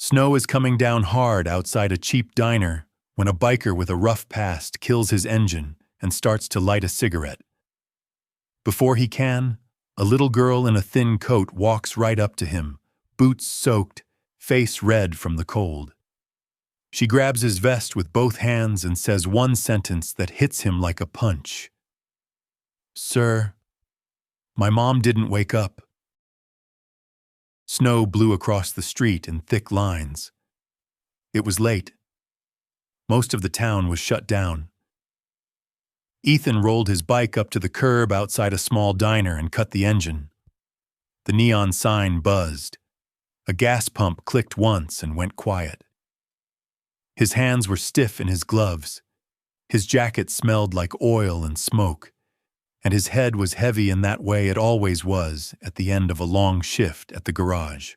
Snow is coming down hard outside a cheap diner when a biker with a rough past kills his engine and starts to light a cigarette. Before he can, a little girl in a thin coat walks right up to him, boots soaked, face red from the cold. She grabs his vest with both hands and says one sentence that hits him like a punch. "Sir, my mom didn't wake up." Snow blew across the street in thick lines. It was late. Most of the town was shut down. Ethan rolled his bike up to the curb outside a small diner and cut the engine. The neon sign buzzed. A gas pump clicked once and went quiet. His hands were stiff in his gloves. His jacket smelled like oil and smoke, and his head was heavy in that way it always was at the end of a long shift at the garage.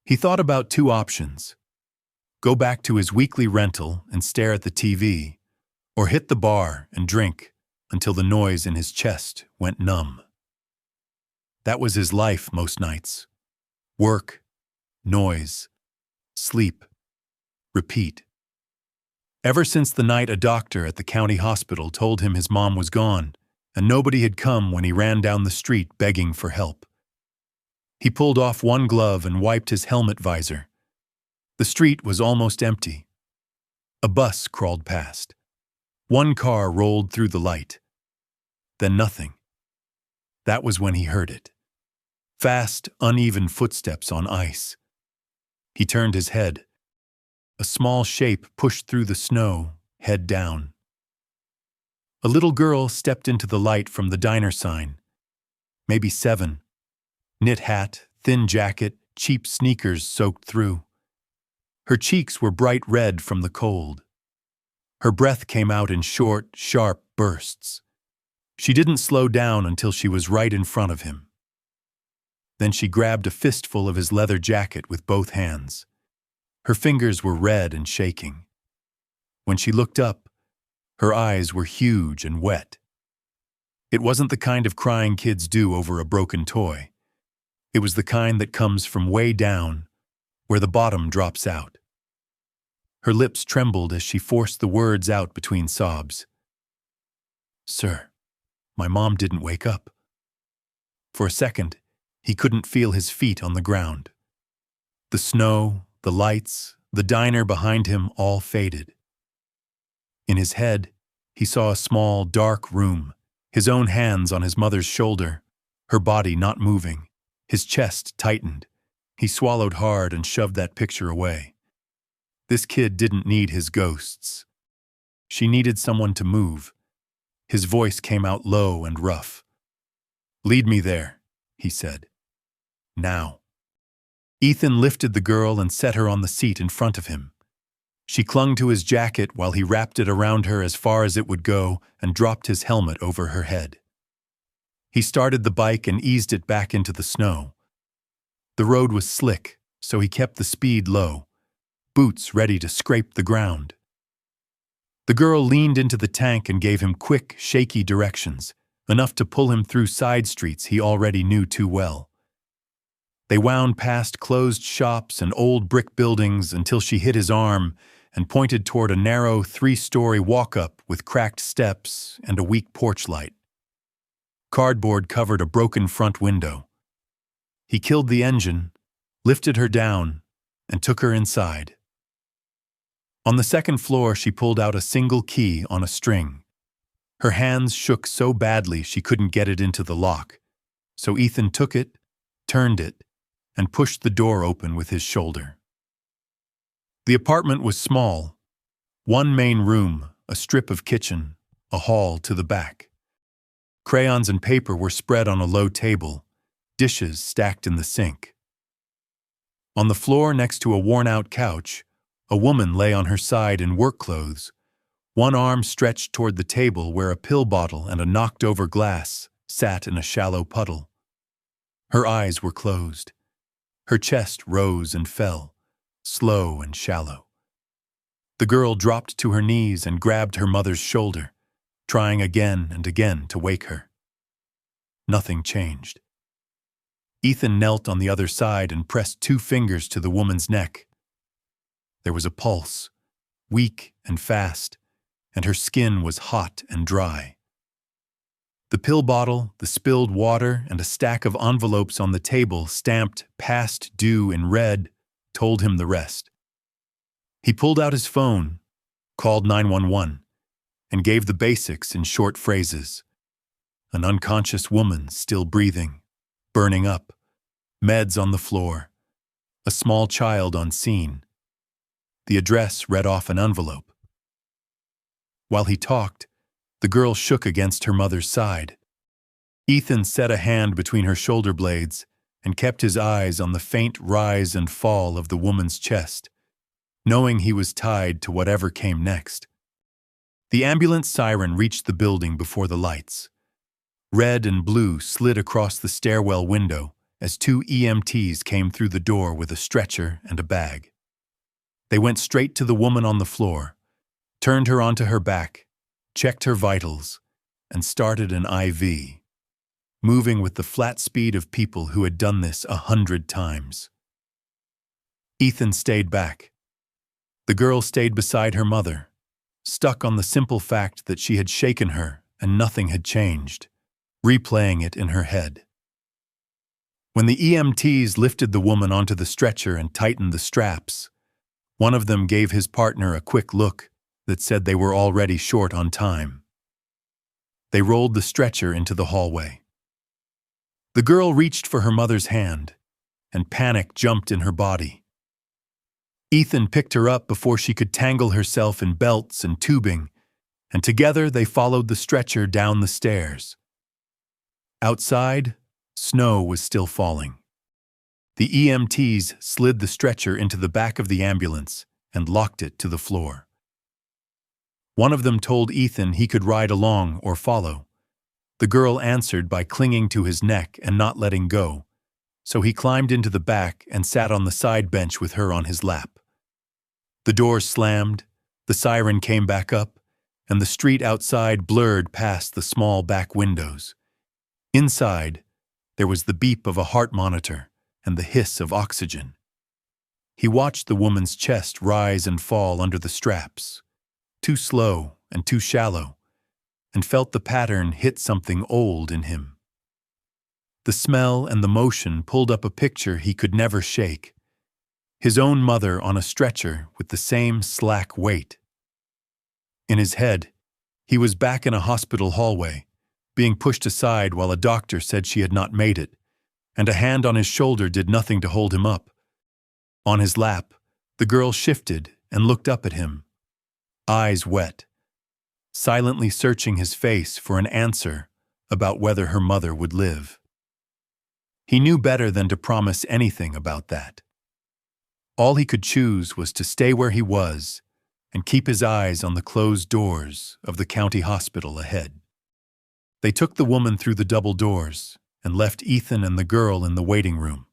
He thought about two options: go back to his weekly rental and stare at the TV, or hit the bar and drink until the noise in his chest went numb. That was his life most nights. Work, noise, sleep, repeat. Ever since the night a doctor at the county hospital told him his mom was gone, and nobody had come when he ran down the street begging for help. He pulled off one glove and wiped his helmet visor. The street was almost empty. A bus crawled past. One car rolled through the light. Then nothing. That was when he heard it. Fast, uneven footsteps on ice. He turned his head. A small shape pushed through the snow, head down. A little girl stepped into the light from the diner sign. Maybe 7. Knit hat, thin jacket, cheap sneakers soaked through. Her cheeks were bright red from the cold. Her breath came out in short, sharp bursts. She didn't slow down until she was right in front of him. Then she grabbed a fistful of his leather jacket with both hands. Her fingers were red and shaking. When she looked up, her eyes were huge and wet. It wasn't the kind of crying kids do over a broken toy. It was the kind that comes from way down, where the bottom drops out. Her lips trembled as she forced the words out between sobs. "Sir, my mom didn't wake up." For a second, he couldn't feel his feet on the ground. The snow, the lights, the diner behind him all faded. In his head, he saw a small, dark room, his own hands on his mother's shoulder, her body not moving, his chest tightened. He swallowed hard and shoved that picture away. This kid didn't need his ghosts. She needed someone to move. His voice came out low and rough. "Lead me there," he said. "Now." Ethan lifted the girl and set her on the seat in front of him. She clung to his jacket while he wrapped it around her as far as it would go and dropped his helmet over her head. He started the bike and eased it back into the snow. The road was slick, so he kept the speed low, boots ready to scrape the ground. The girl leaned into the tank and gave him quick, shaky directions, enough to pull him through side streets he already knew too well. They wound past closed shops and old brick buildings until she hit his arm and pointed toward a narrow 3-story walk-up with cracked steps and a weak porch light. Cardboard covered a broken front window. He killed the engine, lifted her down, and took her inside. On the second floor, she pulled out a single key on a string. Her hands shook so badly she couldn't get it into the lock, so Ethan took it, turned it, and pushed the door open with his shoulder. The apartment was small. One main room, a strip of kitchen, a hall to the back. Crayons and paper were spread on a low table, dishes stacked in the sink. On the floor next to a worn-out couch, a woman lay on her side in work clothes, one arm stretched toward the table where a pill bottle and a knocked-over glass sat in a shallow puddle. Her eyes were closed. Her chest rose and fell, slow and shallow. The girl dropped to her knees and grabbed her mother's shoulder, trying again and again to wake her. Nothing changed. Ethan knelt on the other side and pressed 2 fingers to the woman's neck. There was a pulse, weak and fast, and her skin was hot and dry. The pill bottle, the spilled water, and a stack of envelopes on the table stamped "past due" in red told him the rest. He pulled out his phone, called 911, and gave the basics in short phrases. An unconscious woman still breathing, burning up, meds on the floor, a small child on scene. The address read off an envelope. While he talked, the girl shook against her mother's side. Ethan set a hand between her shoulder blades and kept his eyes on the faint rise and fall of the woman's chest, knowing he was tied to whatever came next. The ambulance siren reached the building before the lights. Red and blue slid across the stairwell window as 2 EMTs came through the door with a stretcher and a bag. They went straight to the woman on the floor, turned her onto her back, checked her vitals, and started an IV, moving with the flat speed of people who had done this 100 times. Ethan stayed back. The girl stayed beside her mother, stuck on the simple fact that she had shaken her and nothing had changed, replaying it in her head. When the EMTs lifted the woman onto the stretcher and tightened the straps, one of them gave his partner a quick look that said they were already short on time. They rolled the stretcher into the hallway. The girl reached for her mother's hand, and panic jumped in her body. Ethan picked her up before she could tangle herself in belts and tubing, and together they followed the stretcher down the stairs. Outside, snow was still falling. The EMTs slid the stretcher into the back of the ambulance and locked it to the floor. One of them told Ethan he could ride along or follow. The girl answered by clinging to his neck and not letting go, so he climbed into the back and sat on the side bench with her on his lap. The doors slammed, the siren came back up, and the street outside blurred past the small back windows. Inside, there was the beep of a heart monitor and the hiss of oxygen. He watched the woman's chest rise and fall under the straps, too slow and too shallow, and felt the pattern hit something old in him. The smell and the motion pulled up a picture he could never shake. His own mother on a stretcher with the same slack weight. In his head, he was back in a hospital hallway, being pushed aside while a doctor said she had not made it, and a hand on his shoulder did nothing to hold him up. On his lap, the girl shifted and looked up at him, eyes wet, silently searching his face for an answer about whether her mother would live. He knew better than to promise anything about that. All he could choose was to stay where he was and keep his eyes on the closed doors of the county hospital ahead. They took the woman through the double doors and left Ethan and the girl in the waiting room.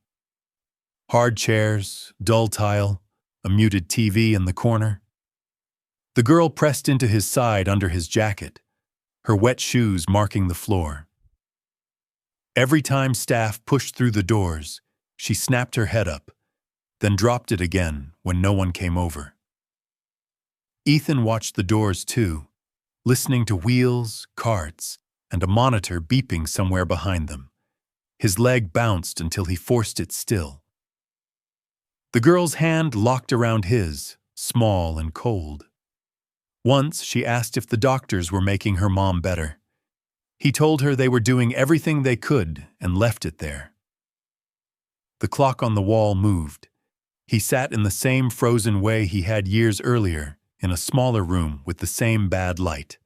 Hard chairs, dull tile, a muted TV in the corner. The girl pressed into his side under his jacket, her wet shoes marking the floor. Every time staff pushed through the doors, she snapped her head up, then dropped it again when no one came over. Ethan watched the doors too, listening to wheels, carts, and a monitor beeping somewhere behind them. His leg bounced until he forced it still. The girl's hand locked around his, small and cold. Once she asked if the doctors were making her mom better. He told her they were doing everything they could and left it there. The clock on the wall moved. He sat in the same frozen way he had years earlier, in a smaller room with the same bad light,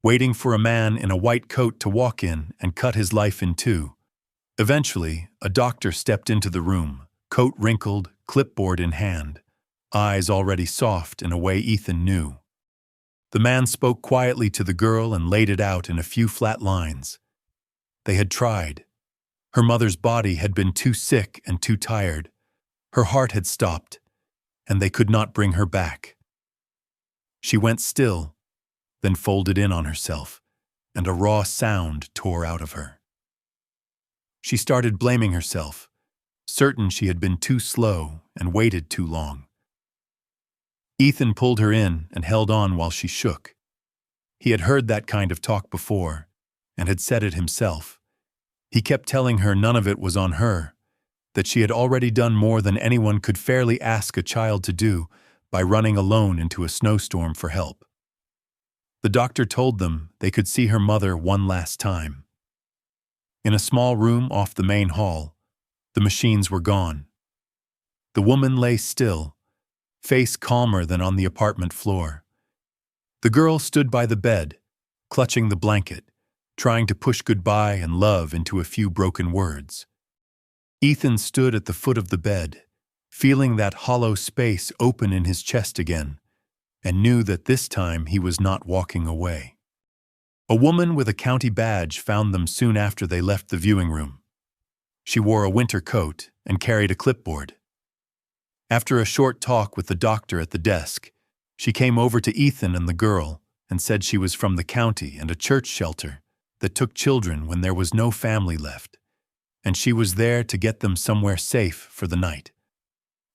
waiting for a man in a white coat to walk in and cut his life in two. Eventually, a doctor stepped into the room, coat wrinkled, clipboard in hand, eyes already soft in a way Ethan knew. The man spoke quietly to the girl and laid it out in a few flat lines. They had tried. Her mother's body had been too sick and too tired. Her heart had stopped, and they could not bring her back. She went still, then folded in on herself, and a raw sound tore out of her. She started blaming herself, certain she had been too slow and waited too long. Ethan pulled her in and held on while she shook. He had heard that kind of talk before, and had said it himself. He kept telling her none of it was on her, that she had already done more than anyone could fairly ask a child to do by running alone into a snowstorm for help. The doctor told them they could see her mother one last time. In a small room off the main hall, the machines were gone. The woman lay still, face calmer than on the apartment floor. The girl stood by the bed, clutching the blanket, trying to push goodbye and love into a few broken words. Ethan stood at the foot of the bed, feeling that hollow space open in his chest again, and knew that this time he was not walking away. A woman with a county badge found them soon after they left the viewing room. She wore a winter coat and carried a clipboard. After a short talk with the doctor at the desk, she came over to Ethan and the girl and said she was from the county and a church shelter that took children when there was no family left, and she was there to get them somewhere safe for the night.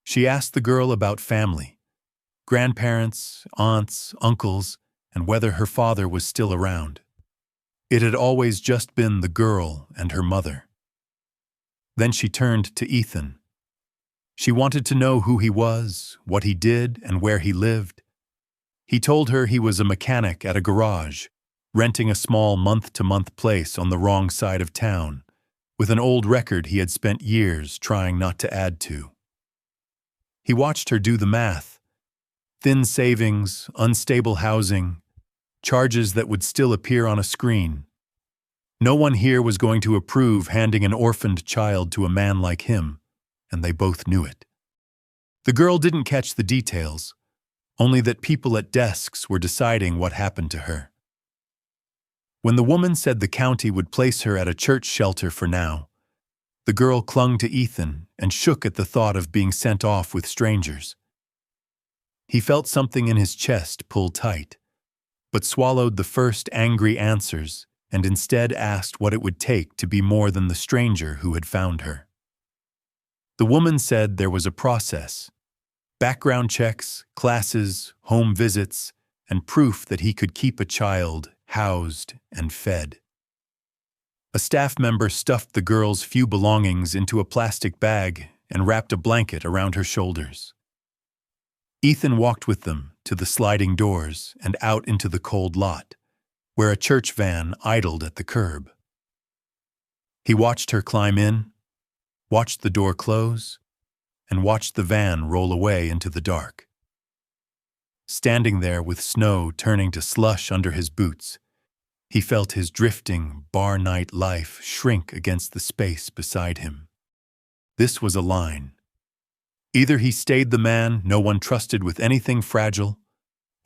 She asked the girl about family, grandparents, aunts, uncles, and whether her father was still around. It had always just been the girl and her mother. Then she turned to Ethan. She wanted to know who he was, what he did, and where he lived. He told her he was a mechanic at a garage, renting a small month-to-month place on the wrong side of town, with an old record he had spent years trying not to add to. He watched her do the math. Thin savings, unstable housing, charges that would still appear on a screen. No one here was going to approve handing an orphaned child to a man like him, and they both knew it. The girl didn't catch the details, only that people at desks were deciding what happened to her. When the woman said the county would place her at a church shelter for now, the girl clung to Ethan and shook at the thought of being sent off with strangers. He felt something in his chest pull tight, but swallowed the first angry answers and instead asked what it would take to be more than the stranger who had found her. The woman said there was a process: background checks, classes, home visits, and proof that he could keep a child housed and fed. A staff member stuffed the girl's few belongings into a plastic bag and wrapped a blanket around her shoulders. Ethan walked with them to the sliding doors and out into the cold lot, where a church van idled at the curb. He watched her climb in, watched the door close, and watched the van roll away into the dark. Standing there with snow turning to slush under his boots, he felt his drifting, bar-night life shrink against the space beside him. This was a line. Either he stayed the man no one trusted with anything fragile,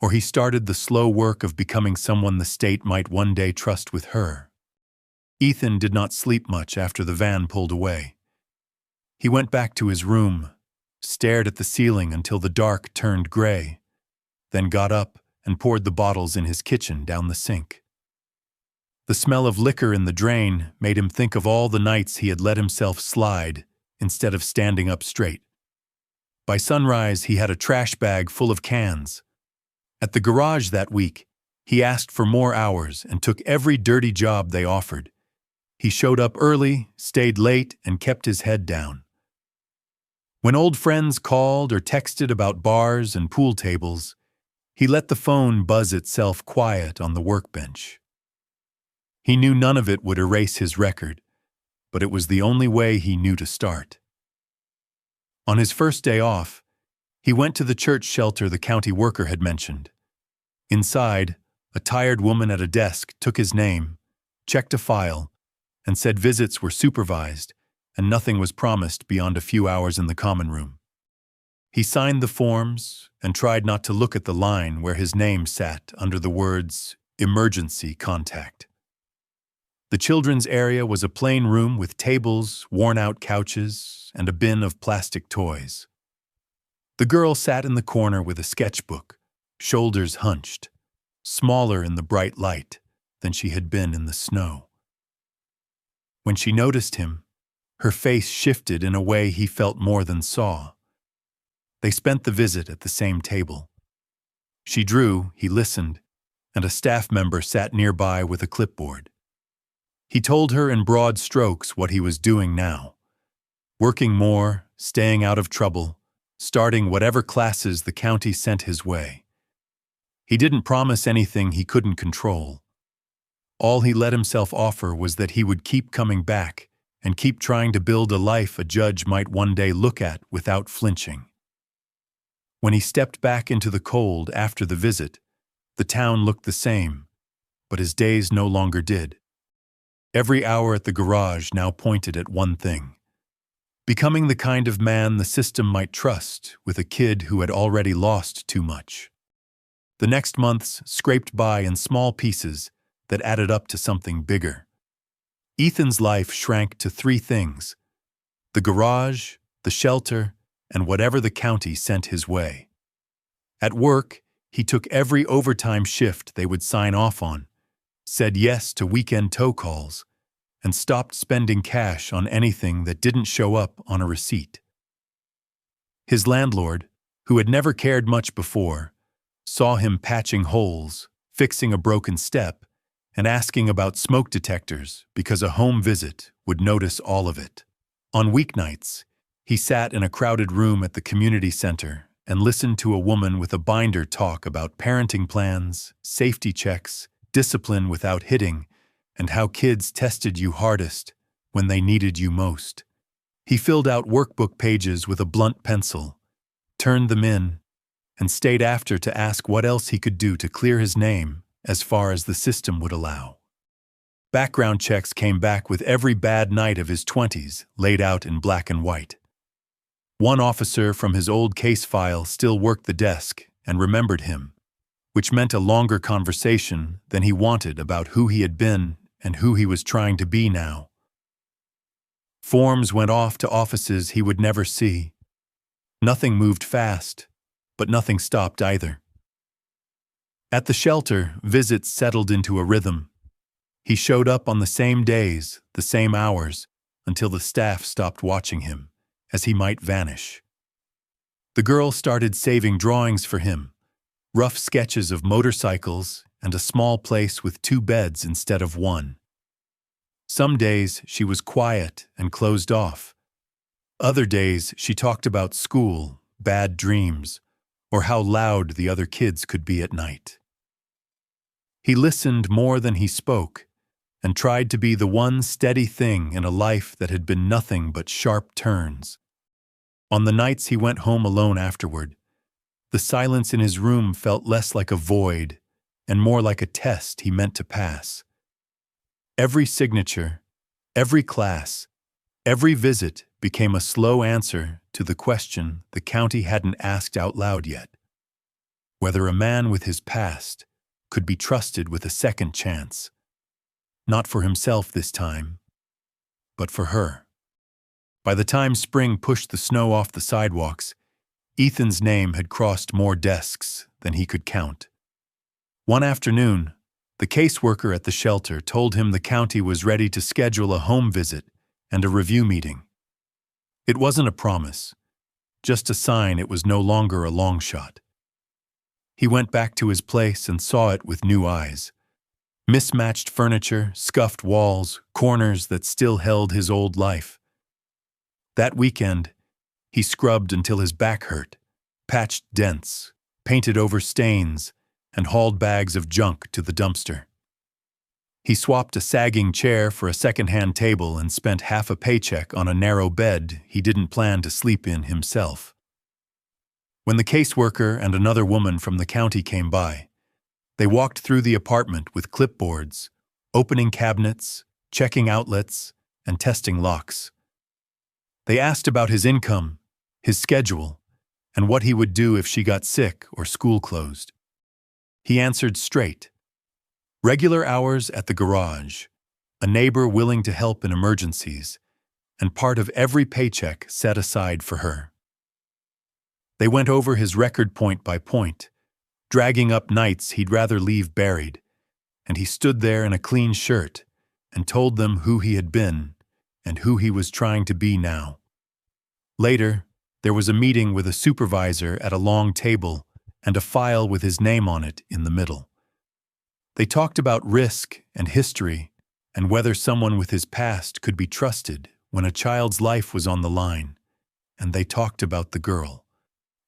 or he started the slow work of becoming someone the state might one day trust with her. Ethan did not sleep much after the van pulled away. He went back to his room, stared at the ceiling until the dark turned gray, then got up and poured the bottles in his kitchen down the sink. The smell of liquor in the drain made him think of all the nights he had let himself slide instead of standing up straight. By sunrise, he had a trash bag full of cans. At the garage that week, he asked for more hours and took every dirty job they offered. He showed up early, stayed late, and kept his head down. When old friends called or texted about bars and pool tables, he let the phone buzz itself quiet on the workbench. He knew none of it would erase his record, but it was the only way he knew to start. On his first day off, he went to the church shelter the county worker had mentioned. Inside, a tired woman at a desk took his name, checked a file, and said visits were supervised and nothing was promised beyond a few hours in the common room. He signed the forms and tried not to look at the line where his name sat under the words "Emergency Contact." The children's area was a plain room with tables, worn-out couches, and a bin of plastic toys. The girl sat in the corner with a sketchbook, shoulders hunched, smaller in the bright light than she had been in the snow. When she noticed him, Her face shifted in a way he felt more than saw. They spent the visit at the same table. She drew, he listened, and a staff member sat nearby with a clipboard. He told her in broad strokes what he was doing now. Working more, staying out of trouble, starting whatever classes the county sent his way. He didn't promise anything he couldn't control. All he let himself offer was that he would keep coming back and keep trying to build a life a judge might one day look at without flinching. When he stepped back into the cold after the visit, the town looked the same, but his days no longer did. Every hour at the garage now pointed at one thing: becoming the kind of man the system might trust with a kid who had already lost too much. The next months scraped by in small pieces that added up to something bigger. Ethan's life shrank to three things: the garage, the shelter, and whatever the county sent his way. At work, he took every overtime shift they would sign off on, said yes to weekend tow calls, and stopped spending cash on anything that didn't show up on a receipt. His landlord, who had never cared much before, saw him patching holes, fixing a broken step, and asking about smoke detectors because a home visit would notice all of it. On weeknights, he sat in a crowded room at the community center and listened to a woman with a binder talk about parenting plans, safety checks, discipline without hitting, and how kids tested you hardest when they needed you most. He filled out workbook pages with a blunt pencil, turned them in, and stayed after to ask what else he could do to clear his name as far as the system would allow. Background checks came back with every bad night of his 20s laid out in black and white. One officer from his old case file still worked the desk and remembered him, which meant a longer conversation than he wanted about who he had been and who he was trying to be now. Forms went off to offices he would never see. Nothing moved fast, but nothing stopped either. At the shelter, visits settled into a rhythm. He showed up on the same days, the same hours, until the staff stopped watching him, as he might vanish. The girl started saving drawings for him, rough sketches of motorcycles and a small place with 2 beds instead of 1. Some days she was quiet and closed off. Other days she talked about school, bad dreams, or how loud the other kids could be at night. He listened more than he spoke, and tried to be the one steady thing in a life that had been nothing but sharp turns. On the nights he went home alone afterward, the silence in his room felt less like a void and more like a test he meant to pass. Every signature, every class, every visit became a slow answer to the question the county hadn't asked out loud yet: whether a man with his past could be trusted with a second chance. Not for himself this time, but for her. By the time spring pushed the snow off the sidewalks, Ethan's name had crossed more desks than he could count. One afternoon, the caseworker at the shelter told him the county was ready to schedule a home visit and a review meeting. It wasn't a promise, just a sign it was no longer a long shot. He went back to his place and saw it with new eyes. Mismatched furniture, scuffed walls, corners that still held his old life. That weekend, he scrubbed until his back hurt, patched dents, painted over stains, and hauled bags of junk to the dumpster. He swapped a sagging chair for a second-hand table and spent half a paycheck on a narrow bed he didn't plan to sleep in himself. When the caseworker and another woman from the county came by, they walked through the apartment with clipboards, opening cabinets, checking outlets, and testing locks. They asked about his income, his schedule, and what he would do if she got sick or school closed. He answered straight: regular hours at the garage, a neighbor willing to help in emergencies, and part of every paycheck set aside for her. They went over his record point by point, dragging up nights he'd rather leave buried, and he stood there in a clean shirt and told them who he had been and who he was trying to be now. Later, there was a meeting with a supervisor at a long table and a file with his name on it in the middle. They talked about risk and history and whether someone with his past could be trusted when a child's life was on the line, and they talked about the girl.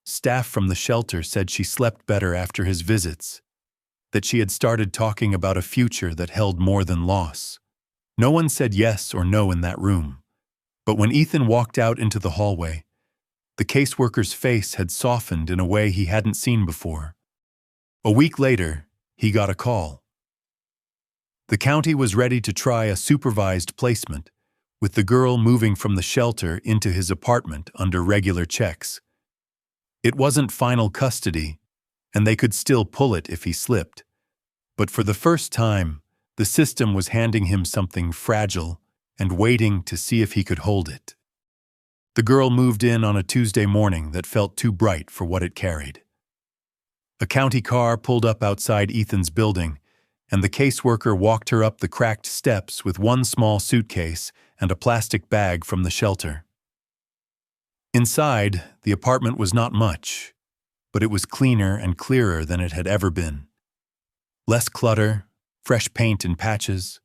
Staff from the shelter said she slept better after his visits, that she had started talking about a future that held more than loss. No one said yes or no in that room, but when Ethan walked out into the hallway, the caseworker's face had softened in a way he hadn't seen before. A week later, he got a call. The county was ready to try a supervised placement, with the girl moving from the shelter into his apartment under regular checks. It wasn't final custody, and they could still pull it if he slipped. But for the first time, the system was handing him something fragile and waiting to see if he could hold it. The girl moved in on a Tuesday morning that felt too bright for what it carried. A county car pulled up outside Ethan's building, and the caseworker walked her up the cracked steps with one small suitcase and a plastic bag from the shelter. Inside, the apartment was not much, but it was cleaner and clearer than it had ever been. Less clutter, fresh paint in patches,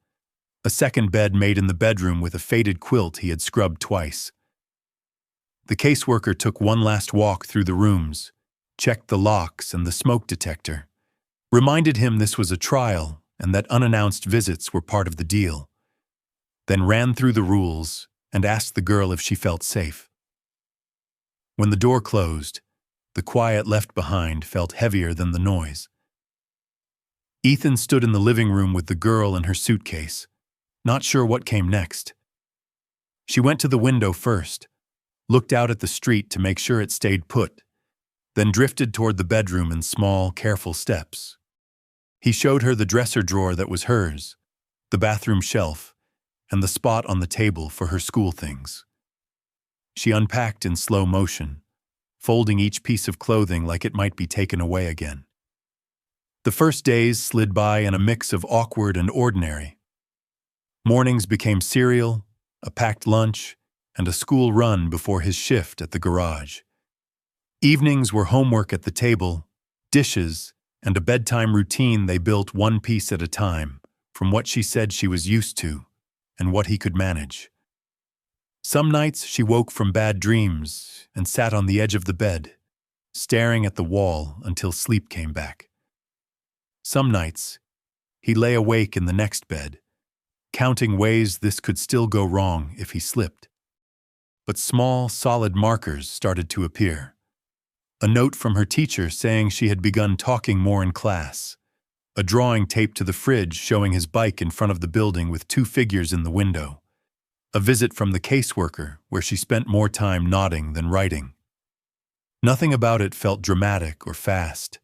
a second bed made in the bedroom with a faded quilt he had scrubbed twice. The caseworker took one last walk through the rooms, checked the locks and the smoke detector, reminded him this was a trial and that unannounced visits were part of the deal, then ran through the rules and asked the girl if she felt safe. When the door closed, the quiet left behind felt heavier than the noise. Ethan stood in the living room with the girl and her suitcase, not sure what came next. She went to the window first, looked out at the street to make sure it stayed put, then drifted toward the bedroom in small, careful steps. He showed her the dresser drawer that was hers, the bathroom shelf, and the spot on the table for her school things. She unpacked in slow motion, folding each piece of clothing like it might be taken away again. The first days slid by in a mix of awkward and ordinary. Mornings became cereal, a packed lunch, and a school run before his shift at the garage. Evenings were homework at the table, dishes, and a bedtime routine they built one piece at a time, from what she said she was used to and what he could manage. Some nights she woke from bad dreams and sat on the edge of the bed, staring at the wall until sleep came back. Some nights he lay awake in the next bed, counting ways this could still go wrong if he slipped. But small, solid markers started to appear. A note from her teacher saying she had begun talking more in class. A drawing taped to the fridge showing his bike in front of the building with two figures in the window. A visit from the caseworker where she spent more time nodding than writing. Nothing about it felt dramatic or fast.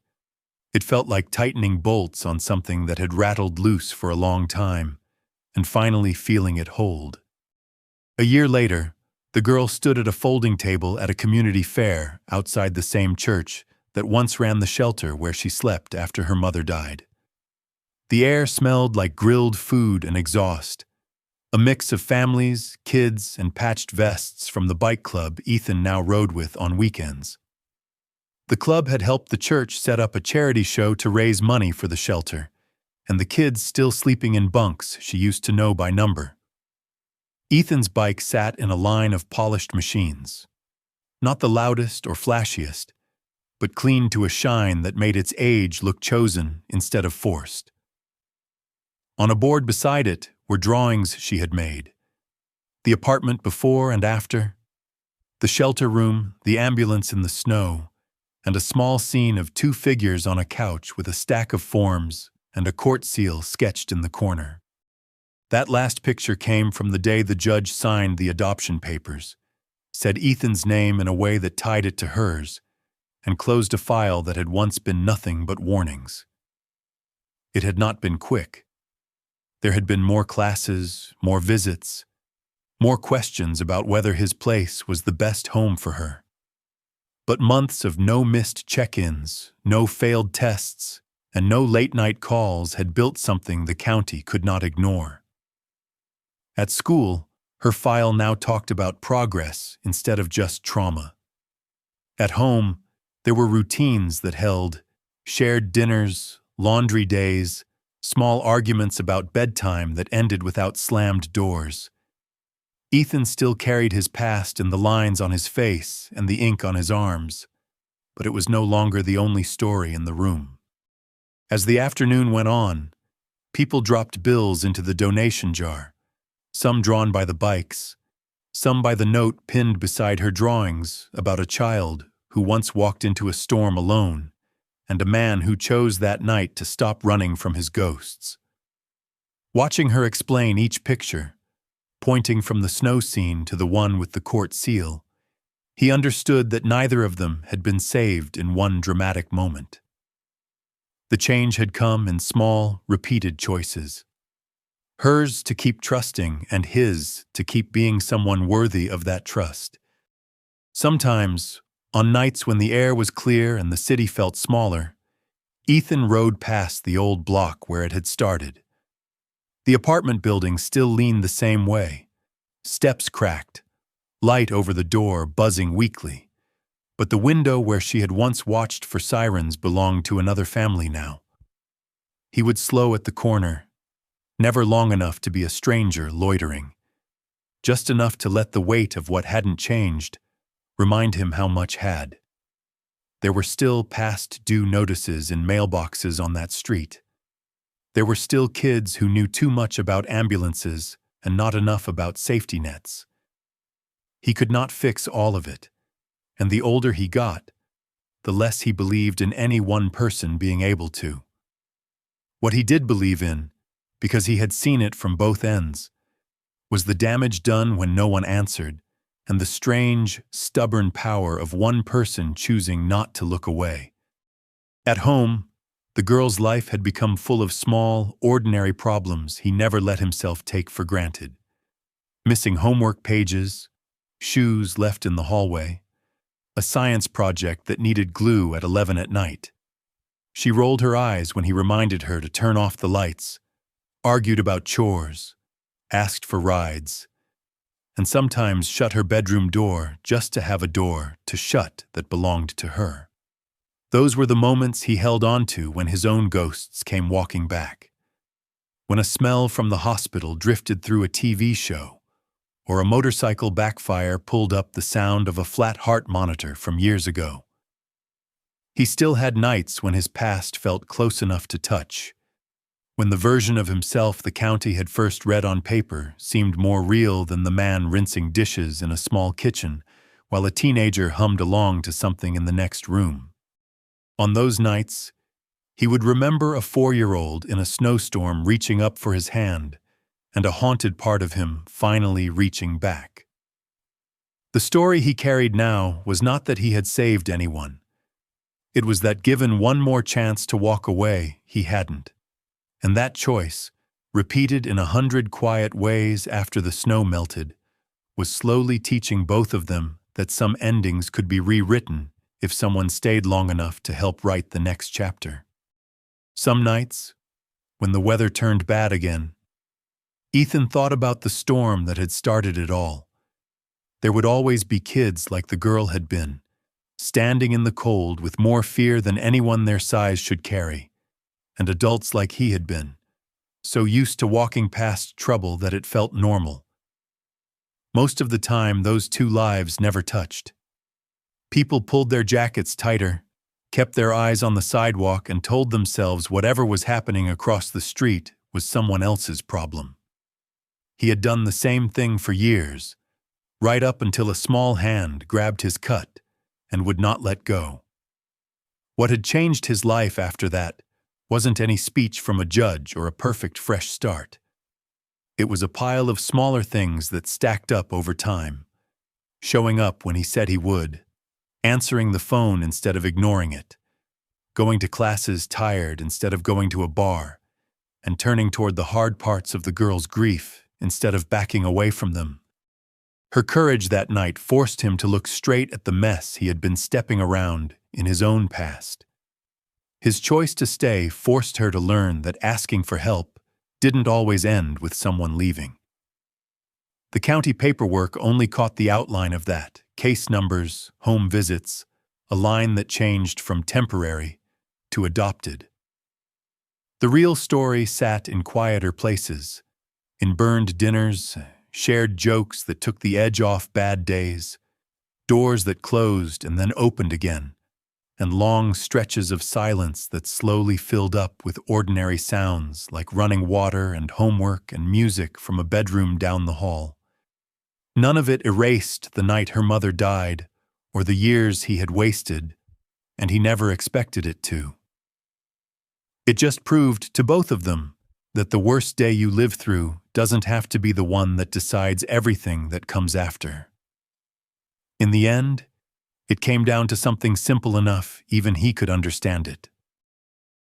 It felt like tightening bolts on something that had rattled loose for a long time, and finally feeling it hold. A year later, the girl stood at a folding table at a community fair outside the same church that once ran the shelter where she slept after her mother died. The air smelled like grilled food and exhaust, a mix of families, kids, and patched vests from the bike club Ethan now rode with on weekends. The club had helped the church set up a charity show to raise money for the shelter, and the kids still sleeping in bunks she used to know by number. Ethan's bike sat in a line of polished machines. Not the loudest or flashiest, but clean to a shine that made its age look chosen instead of forced. On a board beside it were drawings she had made. The apartment before and after, the shelter room, the ambulance in the snow, and a small scene of two figures on a couch with a stack of forms and a court seal sketched in the corner. That last picture came from the day the judge signed the adoption papers, said Ethan's name in a way that tied it to hers, and closed a file that had once been nothing but warnings. It had not been quick. There had been more classes, more visits, more questions about whether his place was the best home for her. But months of no missed check-ins, no failed tests, and no late-night calls had built something the county could not ignore. At school, Her file now talked about progress instead of just trauma. At home, there were routines that held shared dinners, laundry days, small arguments about bedtime that ended without slammed doors. Ethan still carried his past in the lines on his face and the ink on his arms, but it was no longer the only story in the room. As the afternoon went on, people dropped bills into the donation jar, some drawn by the bikes, some by the note pinned beside her drawings about a child who once walked into a storm alone, and a man who chose that night to stop running from his ghosts. Watching her explain each picture, pointing from the snow scene to the one with the court seal, he understood that neither of them had been saved in one dramatic moment. The change had come in small, repeated choices. Hers to keep trusting and his to keep being someone worthy of that trust. Sometimes, on nights when the air was clear and the city felt smaller, Ethan rode past the old block where it had started. The apartment building still leaned the same way, steps cracked, light over the door buzzing weakly, but the window where she had once watched for sirens belonged to another family now. He would slow at the corner, never long enough to be a stranger loitering, just enough to let the weight of what hadn't changed remind him how much had. There were still past due notices in mailboxes on that street. There were still kids who knew too much about ambulances and not enough about safety nets. He could not fix all of it, and the older he got, the less he believed in any one person being able to. What he did believe in, because he had seen it from both ends, was the damage done when no one answered, and the strange, stubborn power of one person choosing not to look away. At home, the girl's life had become full of small, ordinary problems he never let himself take for granted. Missing homework pages, shoes left in the hallway, a science project that needed glue at 11 at night. She rolled her eyes when he reminded her to turn off the lights, argued about chores, asked for rides, and sometimes shut her bedroom door just to have a door to shut that belonged to her. Those were the moments he held on to when his own ghosts came walking back. When a smell from the hospital drifted through a TV show, or a motorcycle backfire pulled up the sound of a flat heart monitor from years ago. He still had nights when his past felt close enough to touch, when the version of himself the county had first read on paper seemed more real than the man rinsing dishes in a small kitchen while a teenager hummed along to something in the next room. On those nights, he would remember a 4-year-old in a snowstorm reaching up for his hand, and a haunted part of him finally reaching back. The story he carried now was not that he had saved anyone. It was that given one more chance to walk away, he hadn't. And that choice, repeated in 100 quiet ways after the snow melted, was slowly teaching both of them that some endings could be rewritten if someone stayed long enough to help write the next chapter. Some nights, when the weather turned bad again, Ethan thought about the storm that had started it all. There would always be kids like the girl had been, standing in the cold with more fear than anyone their size should carry, and adults like he had been, so used to walking past trouble that it felt normal. Most of the time, those two lives never touched. People pulled their jackets tighter, kept their eyes on the sidewalk, and told themselves whatever was happening across the street was someone else's problem. He had done the same thing for years, right up until a small hand grabbed his cut and would not let go. What had changed his life after that wasn't any speech from a judge or a perfect fresh start. It was a pile of smaller things that stacked up over time, showing up when he said he would, answering the phone instead of ignoring it, going to classes tired instead of going to a bar, and turning toward the hard parts of the girl's grief instead of backing away from them. Her courage that night forced him to look straight at the mess he had been stepping around in his own past. His choice to stay forced her to learn that asking for help didn't always end with someone leaving. The county paperwork only caught the outline of that: case numbers, home visits, a line that changed from temporary to adopted. The real story sat in quieter places, in burned dinners, shared jokes that took the edge off bad days, doors that closed and then opened again, and long stretches of silence that slowly filled up with ordinary sounds like running water and homework and music from a bedroom down the hall. None of it erased the night her mother died or the years he had wasted, and he never expected it to. It just proved to both of them that the worst day you live through doesn't have to be the one that decides everything that comes after. In the end, it came down to something simple enough even he could understand it.